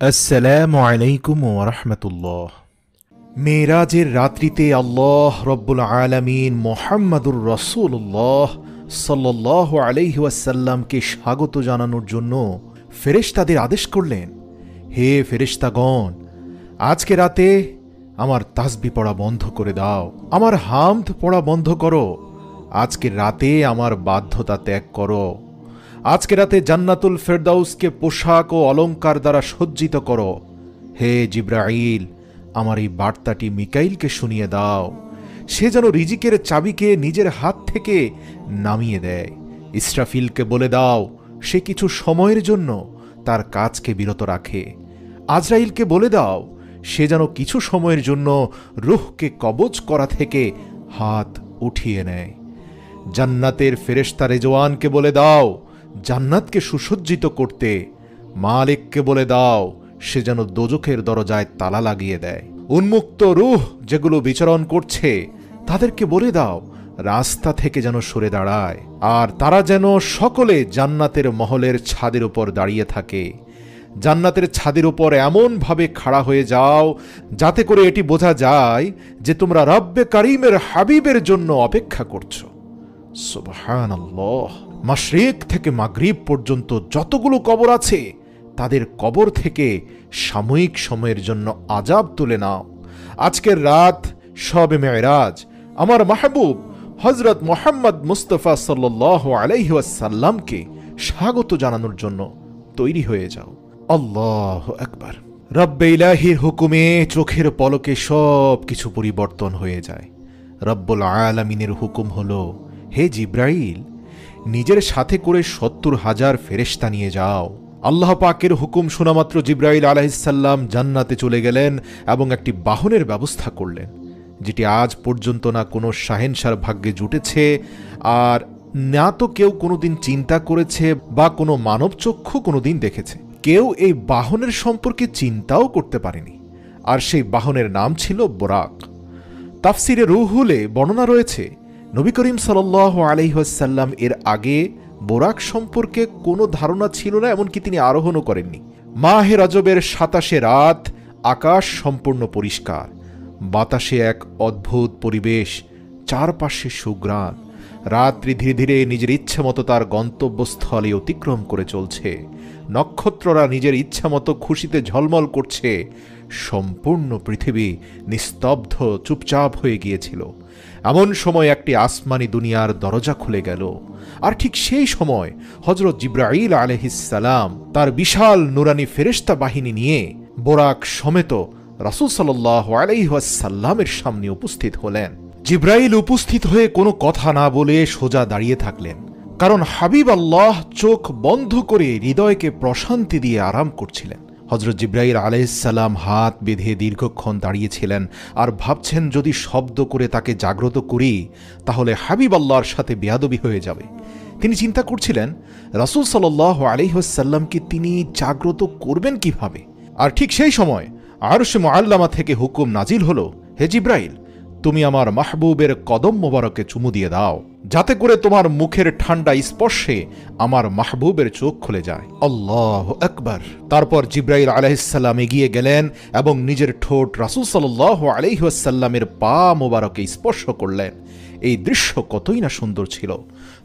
আসসালামু আলাইকুম ওয়া রাহমাতুল্লাহ। মেরাজের রাত্রিতে আল্লাহ রব্বুল আলামিন মুহাম্মাদুর রাসূলুল্লাহ সাল্লাল্লাহু আলাইহি ওয়াসাল্লামকে স্বাগত জানানোর জন্য ফেরেশতাদের আদেশ করলেন, হে ফেরেশতাগণ, আজকে রাতে আমার তাসবিহ পড়া বন্ধ করে দাও, আমার হামদ পড়া বন্ধ করো, আজকে রাতে আমার বাধ্যতা ত্যাগ করো, আজকে রাতে জান্নাতুল ফেরদাউসকে পোশাক ও অলংকার দ্বারা সজ্জিত করো। হে জিব্রাইল, আমার এই বার্তাটি মিকাইলকে শুনিয়ে দাও, সে যেন রিজিকের চাবিকে নিজের হাত থেকে নামিয়ে দেয়। ইসরাফিলকে বলে দাও, সে কিছু সময়ের জন্য তার কাজকে বিরত রাখে। আজরাইলকে বলে দাও, সে যেন কিছু সময়ের জন্য রূহকে কবজ করা থেকে হাত উঠিয়ে নেয়। জান্নাতের ফেরেশতা রেজওয়ানকে বলে দাও, জান্নাতকে সুসজ্জিত করতে। মালিককে বলে দাও, সে যেন দোজখের দরজায় তালা লাগিয়ে দেয়। উন্মুক্ত রূহ যেগুলো বিচরণ করছে তাদেরকে বলে দাও, রাস্তা থেকে যেন সরে দাঁড়ায়, আর তারা যেন সকলে জান্নাতের মহলের ছাদের উপর দাঁড়িয়ে থাকে। জান্নাতের ছাদের উপর এমনভাবে খাড়া হয়ে যাও যাতে করে এটি বোঝা যায় যে তোমরা রব্বে কারীমের হাবিবের জন্য অপেক্ষা করছো। সুবহানাল্লাহ। মাশরিক থেকে মাগরিব পর্যন্ত যতগুলো কবর আছে তাদের কবর থেকে সাময়িক সময়ের জন্য আযাব তুলে নাও। আজকের রাত শবে মেরাজ আমার মাহবুব হযরত মুহাম্মদ মুস্তাফা সাল্লাল্লাহু আলাইহি ওয়াসাল্লামকে স্বাগত জানানোর জন্য তৈরি হয়ে যাও। আল্লাহু আকবার। রব্বে ইলাহির হুকুমে চোখের পলকে সব কিছু পরিবর্তন হয়ে যায়। রব্বুল আলামিনের হুকুম হলো, হে জিব্রাইল, নিজের সাথে করে ৭০,০০০ ফেরেশতা নিয়ে যাও। আল্লাহ পাকের হুকুম শোনামাত্র জিব্রাইল আলাইহিসসালাম জান্নাতে চলে গেলেন এবং একটি বাহনের ব্যবস্থা করলেন, যেটি আজ পর্যন্ত না কোনো শাহেনশার ভাগ্যে জুটেছে, আর না তো কেউ কোনোদিন চিন্তা করেছে বা কোনো মানব চক্ষু কোনোদিন দেখেছে। কেউ এই বাহনের সম্পর্কে চিন্তাও করতে পারেনি। আর সেই বাহনের নাম ছিল বোরাক। তাফসিরে রুহুলে বর্ণনা রয়েছে, নবী করিম সাল্লাল্লাহু আলাইহি ওয়াসাল্লাম এর আগে বোরাক সম্পর্কে কোনো ধারণা ছিল না, এমনকি তিনি আরোহণও করেননি। মাহে রজবের ২৭ রাত, আকাশ সম্পূর্ণ পরিষ্কার, বাতাসে এক অদ্ভুত পরিবেশ, চারপাশে সুঘ্রাণ। রাত্রি ধীরে ধীরে নিজের ইচ্ছামতো তার গন্তব্যস্থলে অতিক্রম করে চলছে। নক্ষত্ররা নিজের ইচ্ছামতো খুশিতে ঝলমল করছে। সম্পূর্ণ পৃথিবী নিস্তব্ধ, চুপচাপ হয়ে গিয়েছিল। এমন সময় একটি আসমানি দুনিয়ার দরজা খুলে গেল, আর ঠিক সেই সময় হযরত জিব্রাইল আলাইহিসসালাম তার বিশাল নুরানি ফেরেশতা বাহিনী নিয়ে বোরাক সমেত রাসূল সাল্লাল্লাহু আলাইহি ওয়াসাল্লামের সামনে উপস্থিত হলেন। জিব্রাইল উপস্থিত হয়ে কোনো কথা না বলে সোজা দাঁড়িয়ে থাকলেন, কারণ হাবিব আল্লাহ চোখ বন্ধ করে হৃদয়কে প্রশান্তি দিয়ে আরাম করছিলেন। হযরত জিব্রাইল আলাইহিসসালাম হাত বেঁধে দীর্ঘক্ষণ দাঁড়িয়েছিলেন আর ভাবছেন, যদি শব্দ করে তাকে জাগ্রত করি তাহলে হাবিব আল্লাহর সাথে বেয়াদবি হয়ে যাবে। তিনি চিন্তা করছিলেন, রাসূল সাল্লাল্লাহু আলাইহি ওয়াসাল্লামকে তিনি জাগ্রত করবেন কিভাবে। আর ঠিক সেই সময় আরশে মুআল্লামা থেকে হুকুম নাজিল হলো, হে জিব্রাইল, তুমি আমার মাহবুবের কদম মোবারকে চুমু দিয়ে দাও, যাতে করে তোমার মুখের ঠান্ডা স্পর্শে আমার মাহবুবের চোখ খুলে যায়। আল্লাহু আকবার। তারপর জিব্রাইল আলাইহিসসালাম এগিয়ে গেলেন এবং নিজের ঠোঁট রাসূল সাল্লাল্লাহু আলাইহি ওয়াসাল্লামের পা মোবারকে স্পর্শ করলেন। এই দৃশ্য কতই না সুন্দর ছিল।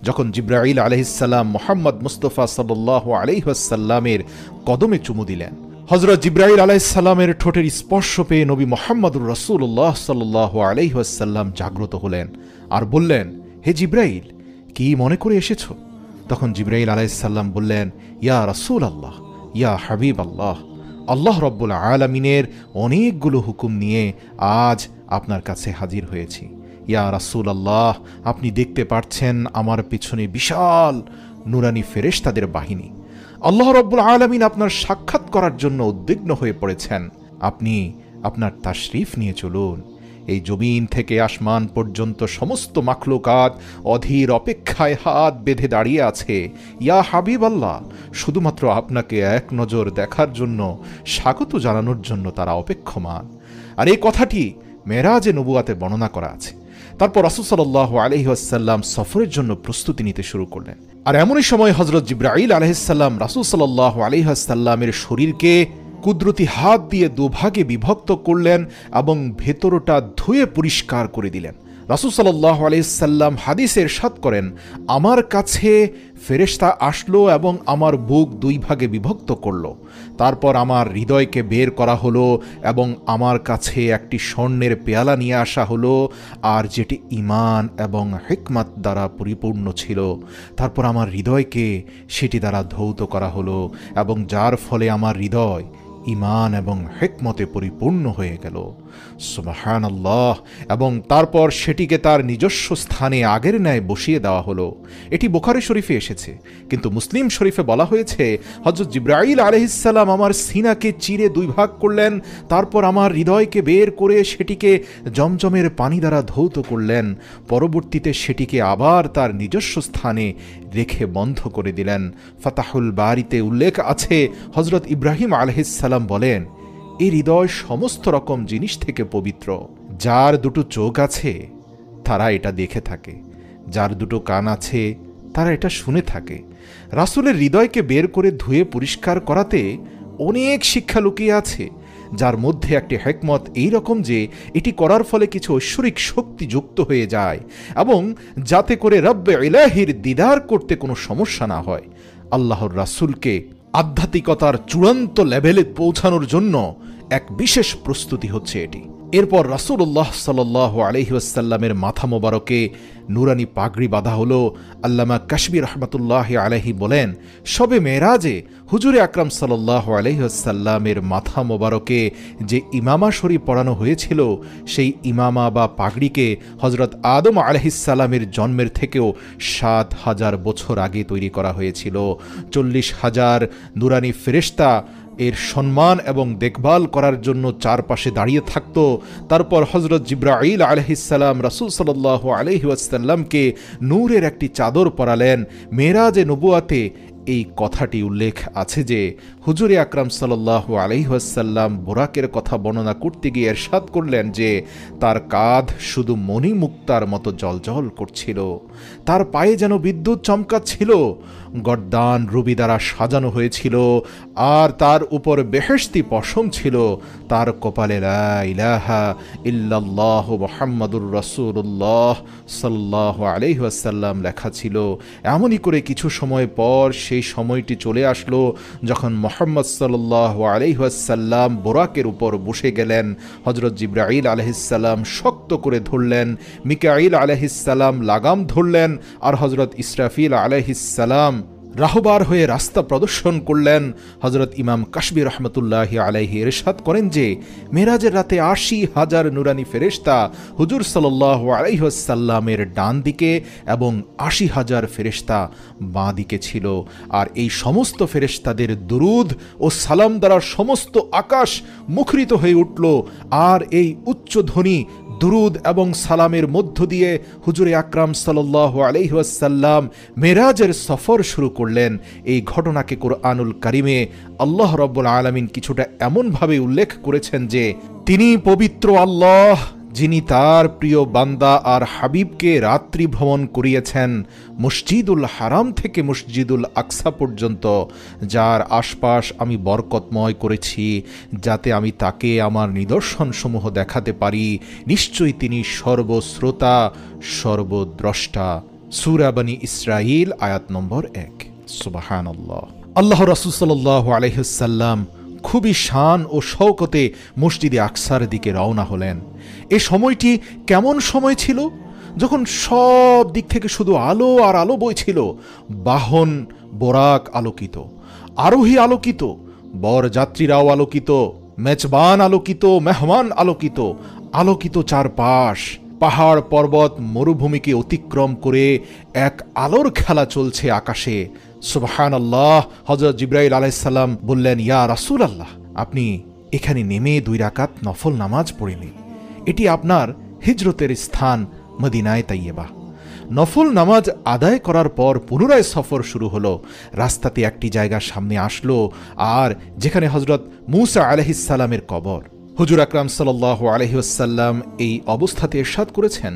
যখন জিব্রাইল আলাইহিসসালাম মুহাম্মদ মুস্তাফা সাল্লাল্লাহু আলাইহি ওয়াসাল্লামের কদমে চুমু দিলেন, হযরত জিব্রাইল আলাইহিসসালামের ঠোঁটের স্পর্শ পেয়ে নবী মুহাম্মদুর রাসূলুল্লাহ সাল্লাল্লাহু আলাইহি ওয়াসাল্লাম জাগ্রত হলেন আর বললেন, হে জিব্রাইল, কি মনে করে এসেছো? তখন জিব্রাইল আলাইহিসসালাম বললেন, ইয়া রাসূলুল্লাহ, ইয়া হাবিব আল্লাহ, আল্লাহ রব্বুল আলামিনের অনেকগুলো হুকুম নিয়ে আজ আপনার কাছে হাজির হয়েছি। ইয়া রাসূলুল্লাহ, আপনি দেখতে পাচ্ছেন আমার পিছনে বিশাল নুরানি ফেরেশতাদের বাহিনী। আল্লাহ রব্বুল আলামিন আপনার সাক্ষাৎ করার জন্য উদ্বিগ্ন হয়ে পড়েছেন। আপনি আপনার তাশরিফ নিয়ে চলুন। এই জমিন থেকে আসমান পর্যন্ত সমস্ত মাখলুকাত অধীর অপেক্ষায় হাত বেঁধে দাঁড়িয়ে আছে। ইয়া হাবিব আল্লাহ, শুধুমাত্র আপনাকে এক নজর দেখার জন্য, স্বাগত জানানোর জন্য তারা অপেক্ষমান। আর এই কথাটি মেরাজে নবুয়াতে বর্ণনা করা আছে। তারপর রাসূল সাল্লাল্লাহু আলাইহি ওয়াসাল্লাম সফরের জন্য প্রস্তুতি নিতে শুরু করলেন। আর এমনই সময় হযরত জিব্রাইল আলাইহিসসালাম রাসূল সাল্লাল্লাহু আলাইহি ওয়াসাল্লামের শরীরকে কুদরতি হাত দিয়ে দুভাগে বিভক্ত করলেন এবং ভেতরটা ধুয়ে পরিষ্কার করে দিলেন। রাসূল সাল্লাল্লাহু আলাইহি সাল্লাম হাদিসে ইরশাদ করেন, আমার কাছে ফেরেশতা আসলো এবং আমার বুক দুই ভাগে বিভক্ত করল। তারপর আমার হৃদয়কে বের করা হলো এবং আমার কাছে একটি স্বর্ণের পেয়ালা নিয়ে আসা হলো, আর যেটি ঈমান এবং হিকমত দ্বারা পরিপূর্ণ ছিল। তারপর আমার হৃদয়কে সেটি দ্বারা ধৌত করা হলো এবং যার ফলে আমার হৃদয় ঈমান এবং হিকমতে পরিপূর্ণ হয়ে গেল। সুবহানাল্লাহ। এবং তারপর সেটিকে তার নিজস্ব স্থানে আগের ন্যায় বসিয়ে দেওয়া হলো। এটি বুখারী শরীফে এসেছে, কিন্তু মুসলিম শরীফে বলা হয়েছে হযরত জিবরাইল আলাইহিস সালাম আমার সিনাকে চিরে দুই ভাগ করলেন, তারপর আমার হৃদয়কে বের করে সেটিকে জমজমের পানি দ্বারা ধৌত করলেন, পরবর্তীতে সেটিকে আবার তার নিজস্ব স্থানে রেখে বন্ধ করে দিলেন। ফাতাহুল বারিতে উল্লেখ আছে, হযরত ইব্রাহিম আলাইহিস সালাম বলেন, এই হৃদয় সমস্ত রকম জিনিস থেকে পবিত্র। যার দুটো চোখ আছে তারা এটা দেখে থাকে, যার দুটো কান আছে তারা এটা শুনে থাকে। রাসূলের হৃদয়কে বের করে ধুয়ে পরিষ্কার করাতে অনেক শিক্ষা লুকিয়ে আছে, যার মধ্যে একটি হিকমত এই রকম যে এটি করার ফলে কিছু ঐশ্বরিক শক্তি যুক্ত হয়ে যায় এবং যাতে করে রব্বে ইলাহির দিদার করতে কোনো সমস্যা না হয়। আল্লাহর রাসূলকে আধ্যাত্মিকতার চূড়ান্ত লেভেলে পৌঁছানোর জন্য এক বিশেষ প্রস্তুতি হচ্ছে এটি। এরপর রাসূলুল্লাহ সাল্লাল্লাহু আলাইহি ওয়াসাল্লামের মাথা মোবারকে নুরানি পাগড়ি বাঁধা হলো। আল্লামা কাশবী রাহমাতুল্লাহি আলাইহি বলেন, শবে মেরাজে হুজুরে আকরাম সাল্লাল্লাহু আলাইহি ওয়াসাল্লামের মাথা মোবারকে যে ইমামা শরীফ পড়ানো হয়েছিল, সেই ইমামা বা পাগড়িকে হযরত আদম আলাইহিস সালামের জন্মের থেকেও ৭,০০০ বছর আগে তৈরি করা হয়েছিল। ৪০,০০০ নুরানি ফেরেশতা এর সম্মান এবং দেখভাল করার জন্য চারপাশে দাঁড়িয়ে থাকত। তারপর হযরত জিবরাইল আলাইহিস সালাম রাসূল সাল্লাল্লাহু আলাইহি ওয়াসাল্লামকে নূরের একটি চাদর পরালেন। মেরাজে নবুয়াতে এই কথাটি উল্লেখ আছে যে হুজুরে আকরাম সাল্লাল্লাহু আলাইহি ওয়াসাল্লাম বুরাকের কথা বর্ণনা করতে গিয়ে ইরশাদ করলেন যে তার কাঁধ শুধু মণিমুক্তার মতো জ্বলজ্বল করছিল, তার পায়ে যেন বিদ্যুৎ চমকাচ্ছিল, গর্দান রুবি দ্বারা সাজানো হয়েছিল, আর তার উপর বেহেশতি পশম ছিল, তার কপালে লা ইলাহা ইল্লাল্লাহ মুহাম্মাদুর রাসূলুল্লাহ সাল্লাল্লাহু আলাইহি ওয়াসাল্লাম লেখা ছিল। এমনই করে কিছু সময় পর সেই সময়টি চলে আসলো যখন মুহাম্মদ সাল্লাল্লাহু আলাইহি ওয়াসাল্লাম বুরাকের উপর বসে গেলেন। হযরত জিবরাইল আলাইহিস সালাম শক্ত করে ধরলেন, মিকাঈল আলাইহিস সালাম লাগাম ধরলেন, আর হযরত ইসরাফিল আলাইহিস সালাম রাহবার হয়ে রাস্তা প্রদর্শন করলেন। হযরত ইমাম কাশবী রাহমাতুল্লাহি আলাইহি ইরশাদ করেন যে মেরাজের রাতে ৮০,০০০ নুরানি ফেরেশতা হুজুর সাল্লাল্লাহু আলাইহি ওয়াসাল্লামের ডান দিকে এবং ৮০,০০০ ফেরেশতা বাঁ দিকে ছিল, আর এই সমস্ত ফেরেশতাদের দুরুদ ও সালাম দ্বারা সমস্ত আকাশ মুখরিত হয়ে উঠল। আর এই উচ্চধ্বনি দুরুদ এবং সালামের মধ্য দিয়ে হুজুরে আকরাম সাল্লাল্লাহু আলাইহি ওয়াসাল্লাম মেরাজের সফর শুরু করলেন। এই ঘটনাকে কুরআনুল কারিমে আল্লাহ রাব্বুল আলামিন কিছুটা এমনভাবে উল্লেখ করেছেন যে তিনি পবিত্র আল্লাহ, যিনি তার প্রিয় বান্দা আর হাবিবকে রাত্রি ভ্রমণ করিয়েছেন মসজিদুল হারাম থেকে মসজিদুল আকসা পর্যন্ত, যার আশপাশ আমি বরকতময় করেছি যাতে আমি তাকে আমার নিদর্শনসমূহ দেখাতে পারি। নিশ্চয়ই তিনি সর্বশ্রোতা সর্বদ্রষ্টা। সূরা বনী ইসরাঈল আয়াত নম্বর ১। সুবহানাল্লাহ। আল্লাহ রাসূল সাল্লাল্লাহু আলাইহি ওয়াসাল্লাম খুবই শান ও শওকতে মসজিদে আকসার দিকে রওনা হলেন। এ সময়টি কেমন সময় ছিল, যখন সব দিক থেকে শুধু আলো আর আলো বইছিল। বাহন বোরাক আলোকিত, আরোহী আলোকিত, বরযাত্রীরাও আলোকিত, মেজবান আলোকিত, মেহমান আলোকিত, আলোকিত চারপাশ। পাহাড় পর্বত মরুভূমিকে অতিক্রম করে এক আলোর খেলা চলছে আকাশে। সুবহানাল্লাহ। হযরত জিবরাইল আলাইহিস সালাম বললেন, ইয়া রাসূলুল্লাহ, আপনি এখানে নেমে ২ রাকাত নফল নামাজ পড়ে নিন। এটি আপনার হিজরতের স্থান মদিনায়ে তাইয়্যিবা। নফল নামাজ আদায় করার পর পুনরায় সফর শুরু হলো। রাস্তাতে একটি জায়গা সামনে আসলো, আর যেখানে হযরত মূসা আলাইহিস সালামের কবর। হুজুর আকরাম সাল্লাল্লাহু আলাইহি ওয়াসাল্লাম এই অবস্থাতে ইরশাদ করেছেন,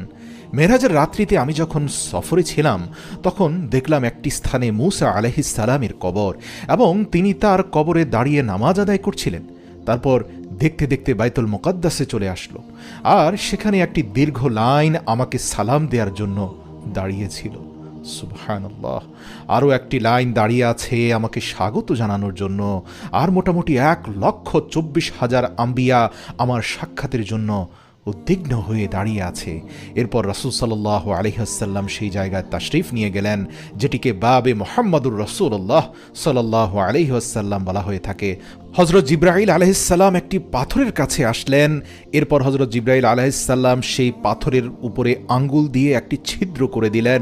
মেরাজের রাত্রিতে আমি যখন সফরে ছিলাম তখন দেখলাম একটি স্থানে মূসা আলাইহিস সালামের কবর, এবং তিনি তার কবরে দাঁড়িয়ে নামাজ আদায় করছিলেন। তারপর দেখতে দেখতে বাইতুল মুকাদ্দাসে চলে আসলো, আর সেখানে একটি দীর্ঘ লাইন আমাকে সালাম দেওয়ার জন্য দাঁড়িয়েছিল। সুবহানাল্লাহ। আরও একটি লাইন দাঁড়িয়ে আছে আমাকে স্বাগত জানানোর জন্য, আর মোটামুটি 1,24,000 আম্বিয়া আমার সাক্ষাতের জন্য উদ্বিগ্ন হয়ে দাঁড়িয়ে আছে। এরপর রাসূল সাল্লাল্লাহু আলাইহি ওয়াসাল্লাম সেই জায়গায় তাশরিফ নিয়ে গেলেন, যেটিকে বাবে মুহাম্মাদুর রাসূলুল্লাহ সাল্লাল্লাহু আলাইহি ওয়াসাল্লাম বলা হয়ে থাকে। হযরত জিবরাইল আলাইহিস সালাম একটি পাথরের কাছে আসলেন। এরপর হযরত জিবরাইল আলাইহিস সালাম সেই পাথরের উপরে আঙ্গুল দিয়ে একটি ছিদ্র করে দিলেন,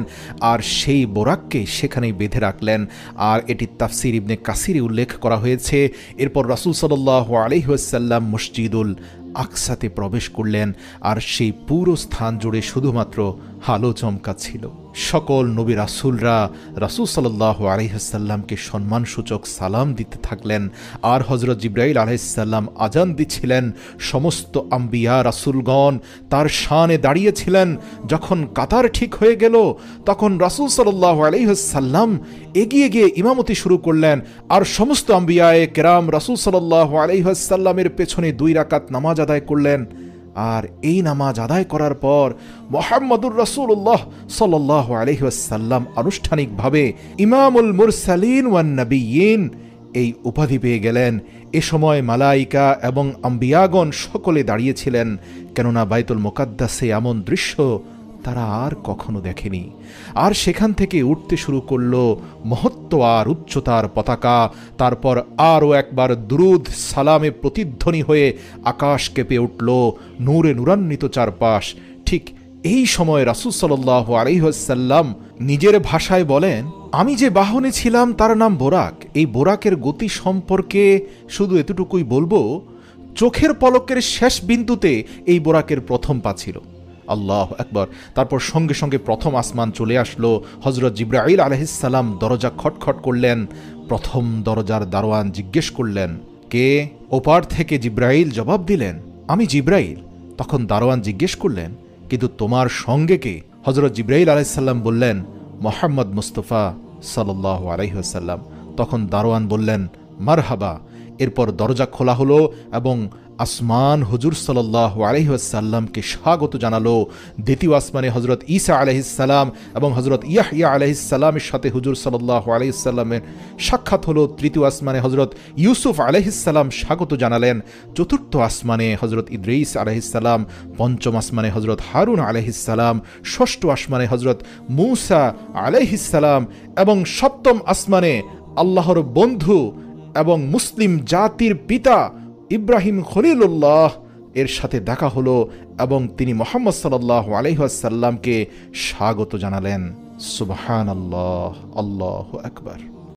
আর সেই বোরাককে সেখানেই বেঁধে রাখলেন। আর এটি তাফসির ইবনে কাসিরে উল্লেখ করা হয়েছে। এরপর রাসূল সাল্লাল্লাহু আলাইহি ওয়াসাল্লাম মসজিদুল আকসাতে প্রবেশ করলেন, আর সেই পুরো স্থান জুড়ে শুধুমাত্র আলো চমকাচ্ছিল। সকল নবী রাসূলরা রাসূল সাল্লাল্লাহু আলাইহি ওয়াসাল্লামকে সম্মানসূচক সালাম দিতে থাকলেন, আর হযরত জিবরাইল আলাইহিস সালাম আজান দিচ্ছিলেন। সমস্ত আম্বিয়া রাসূলগণ তার শানে দাঁড়িয়েছিলেন। যখন কাতার ঠিক হয়ে গেল, তখন রাসূল সাল্লাল্লাহু আলাইহি ওয়াসাল্লাম এগিয়ে গিয়ে ইমামতি শুরু করলেন, আর সমস্ত আম্বিয়ায়ে কেরাম রাসূল সাল্লাল্লাহু আলাইহি ওয়াসাল্লামের পেছনে 2 রাকাত নামাজ আদায় করলেন। আর এই নামাজ আদায় করার পর মুহাম্মাদুর রাসূলুল্লাহ সাল্লাল্লাহু আলাইহি ওয়াসাল্লাম আনুষ্ঠানিকভাবে ইমামুল মুরসালিন ওয়ান নবিয়্যিন এই উপাধি পেয়ে গেলেন। এ সময় মালাইকা এবং আম্বিয়াগণ সকলে দাঁড়িয়েছিলেন, কেননা বাইতুল মুকাদ্দাসে এমন দৃশ্য তারা আর কখনো দেখেনি। আর সেখান থেকে উঠতে শুরু করল মহত্ব আর উচ্চতার পতাকা। তারপর আরও একবার দুরুদ সালামে প্রতিধ্বনি হয়ে আকাশ কেঁপে উঠল, নূরে নূরান্বিত চারপাশ। ঠিক এই সময় রাসূল সাল্লাল্লাহু আলাইহি ওয়াসাল্লাম নিজের ভাষায় বলেন, আমি যে বাহনে ছিলাম তার নাম বোরাক। এই বোরাকের গতি সম্পর্কে শুধু এতটুকুই বলবো, চোখের পলকের শেষ বিন্দুতে এই বোরাকের প্রথম পা ছিল। আল্লাহু আকবার। তারপর সঙ্গে সঙ্গে প্রথম আসমান চলে আসলো। হযরত জিবরাইল আলাইহিস সালাম দরজা খটখট করলেন। প্রথম দরজার দারোয়ান জিজ্ঞেস করলেন, কে? ওপার থেকে জিবরাইল জবাব দিলেন, আমি জিবরাইল। তখন দারোয়ান জিজ্ঞেস করলেন, কিন্তু তোমার সঙ্গে কে? হযরত জিবরাইল আলাইহিস সালাম বললেন, মুহাম্মদ মুস্তাফা সাল্লাল্লাহু আলাইহি ওয়াসাল্লাম। তখন দারোয়ান বললেন, মারহাবা। এরপর দরজা খোলা হলো এবং আসমান হুজুর সাল্লাল্লাহু আলাইহি ওয়াসাল্লামকে স্বাগত জানালো। দ্বিতীয় আসমানে হযরত ঈসা আলাইহিস সালাম এবং হযরত ইয়াহইয়া আলাইহিস সালামের সাথে হুজুর সাল্লাল্লাহু আলাইহি ওয়াসাল্লামের সাক্ষাৎ হলো। তৃতীয় আসমানে হযরত ইউসুফ আলাইহিস সালাম স্বাগত জানালেন। চতুর্থ আসমানে হযরত ইদ্রিস আলাইহিস সালাম। পঞ্চম আসমানে হযরত হারুন আলাইহিস সালাম। ষষ্ঠ আসমানে হযরত মূসা আলাইহিস সালাম এবং সপ্তম আসমানে আল্লাহর বন্ধু এবং মুসলিম জাতির পিতা ইব্রাহিম খলিলুল্লাহ এর সাথে দেখা হলো এবং তিনি মুহাম্মদ সাল্লাল্লাহু আলাইহি ওয়াসাল্লামকে স্বাগত জানালেন। সুবহানাল্লাহ, আল্লাহু আকবার।